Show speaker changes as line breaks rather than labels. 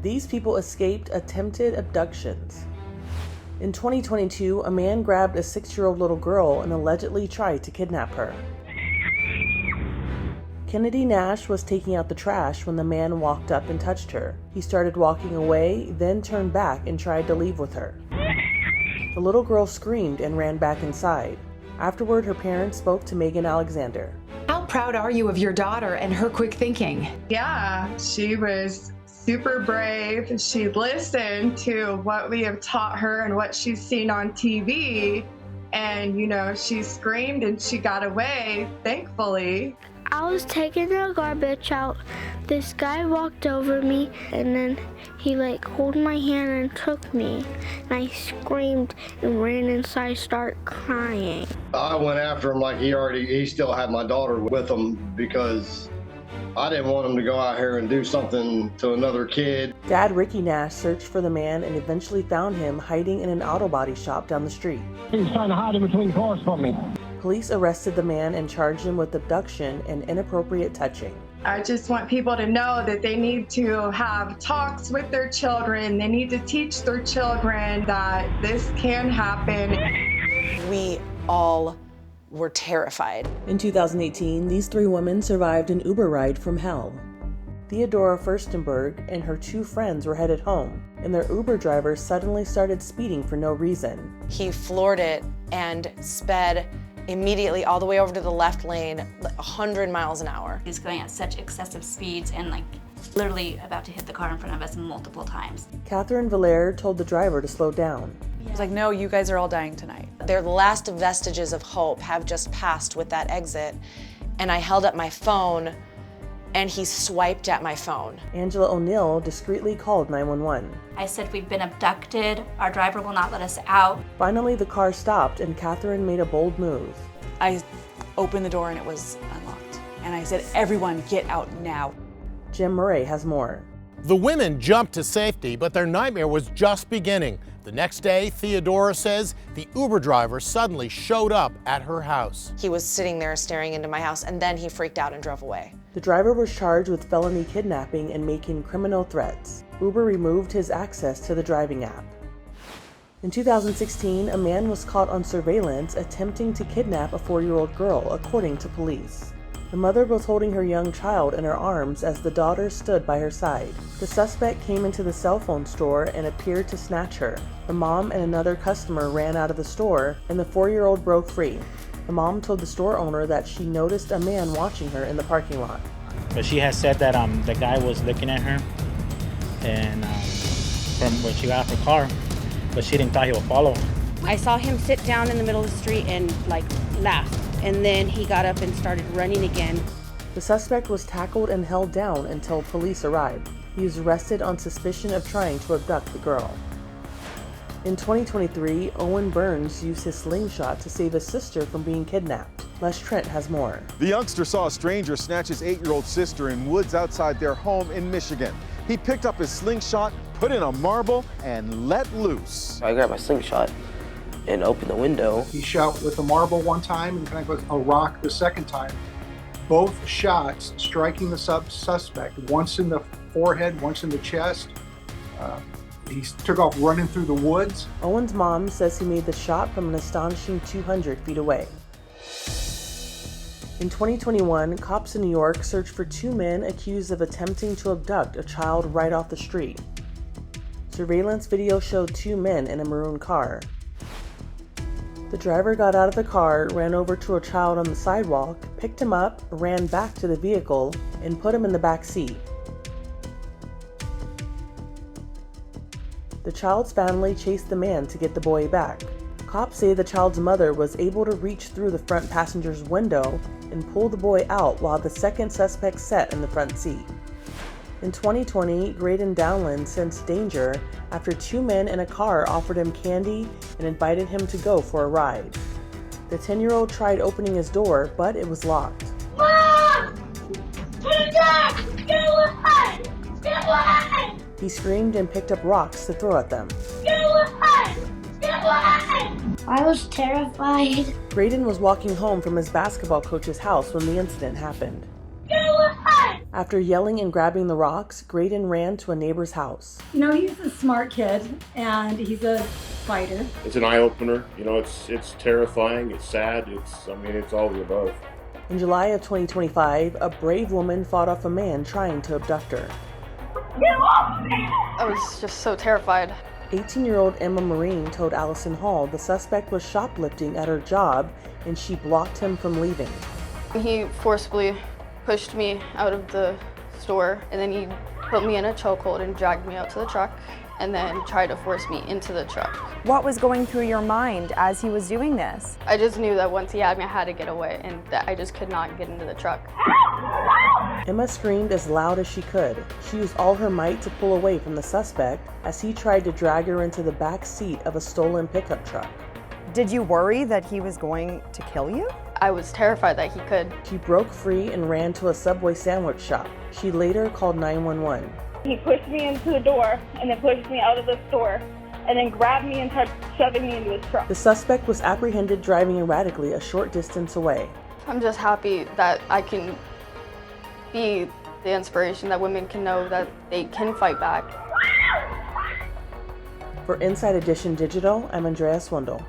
These people escaped attempted abductions. In 2022, a man grabbed a 6-year-old little girl and allegedly tried to kidnap her. Kennedy Nash was taking out the trash when the man walked up and touched her. He started walking away, then turned back and tried to leave with her. The little girl screamed and ran back inside. Afterward, her parents spoke to Megan Alexander.
How proud are you of your daughter and her quick thinking?
Yeah, she was super brave. She listened to what we have taught her and what she's seen on TV. And, she screamed and she got away, thankfully.
I was taking the garbage out. This guy walked over me and then he held my hand and took me. And I screamed and ran inside, started crying.
I went after him like he still had my daughter with him because I didn't want him to go out here and do something to another kid.
Dad Ricky Nash searched for the man and eventually found him hiding in an auto body shop down the street.
He was trying to hide in between cars from me.
Police arrested the man and charged him with abduction and inappropriate touching.
I just want people to know that they need to have talks with their children. They need to teach their children that this can happen.
We all were terrified.
In 2018, these 3 women survived an Uber ride from hell. Theodora Ferenberg and her 2 friends were headed home, and their Uber driver suddenly started speeding for no reason.
He floored it and sped immediately all the way over to the left lane, 100 miles an hour.
He's going at such excessive speeds and literally about to hit the car in front of us multiple times.
Catherine Valère told the driver to slow down.
He was like, no, you guys are all dying tonight.
Their last vestiges of hope have just passed with that exit, and I held up my phone and he swiped at my phone.
Angela O'Neill discreetly called 911.
I said, we've been abducted. Our driver will not let us out.
Finally, the car stopped and Catherine made a bold move.
I opened the door and it was unlocked. And I said, everyone get out now.
Jim Murray has more.
The women jumped to safety, but their nightmare was just beginning. The next day, Theodora says the Uber driver suddenly showed up at her house.
He was sitting there staring into my house, and then he freaked out and drove away.
The driver was charged with felony kidnapping and making criminal threats. Uber removed his access to the driving app. In 2016, a man was caught on surveillance attempting to kidnap a 4-year-old girl, according to police. The mother was holding her young child in her arms as the daughter stood by her side. The suspect came into the cell phone store and appeared to snatch her. The mom and another customer ran out of the store, and the 4-year-old broke free. The mom told the store owner that she noticed a man watching her in the parking lot.
But she had said that the guy was looking at her, and from when she got out of her car, but she didn't thought he would follow her.
I saw him sit down in the middle of the street and laugh. And then he got up and started running again.
The suspect was tackled and held down until police arrived. He was arrested on suspicion of trying to abduct the girl. In 2023, Owen Burns used his slingshot to save his sister from being kidnapped. Les Trent has more.
The youngster saw a stranger snatch his 8-year-old sister in woods outside their home in Michigan. He picked up his slingshot, put in a marble, and let loose.
I grabbed my slingshot and opened the window.
He shot with a marble one time and with a rock the second time. Both shots striking the suspect, once in the forehead, once in the chest. He took off running through the woods.
Owen's mom says he made the shot from an astonishing 200 feet away. In 2021, cops in New York searched for 2 men accused of attempting to abduct a child right off the street. Surveillance video showed 2 men in a maroon car. The driver got out of the car, ran over to a child on the sidewalk, picked him up, ran back to the vehicle, and put him in the back seat. The child's family chased the man to get the boy back. Cops say the child's mother was able to reach through the front passenger's window and pull the boy out while the second suspect sat in the front seat. In 2020, Graydon Dowland sensed danger after 2 men in a car offered him candy and invited him to go for a ride. The 10-year-old tried opening his door, but it was locked.
Mom! Dad! Get away! Get away!
He screamed and picked up rocks to throw at them.
Get away! Get away! I was terrified.
Graydon was walking home from his basketball coach's house when the incident happened.
Get away!
After yelling and grabbing the rocks, Graydon ran to a neighbor's house.
You know, he's a smart kid, and he's a fighter.
It's an eye-opener. You know, it's terrifying, it's sad, it's all of the above.
In July of 2025, a brave woman fought off a man trying to abduct her.
I was just so terrified.
18-year-old Emma Marine told Allison Hall the suspect was shoplifting at her job and she blocked him from leaving.
He forcibly pushed me out of the store, and then he put me in a chokehold and dragged me out to the truck, and then tried to force me into the truck.
What was going through your mind as he was doing this?
I just knew that once he had me, I had to get away, and that I just could not get into the truck.
Emma screamed as loud as she could. She used all her might to pull away from the suspect as he tried to drag her into the back seat of a stolen pickup truck.
Did you worry that he was going to kill you?
I was terrified that he could.
She broke free and ran to a Subway sandwich shop. She later called 911.
He pushed me into the door and then pushed me out of the store and then grabbed me and started shoving me into his truck.
The suspect was apprehended driving erratically a short distance away.
I'm just happy that I can be the inspiration that women can know that they can fight back.
For Inside Edition Digital, I'm Andrea Swindall.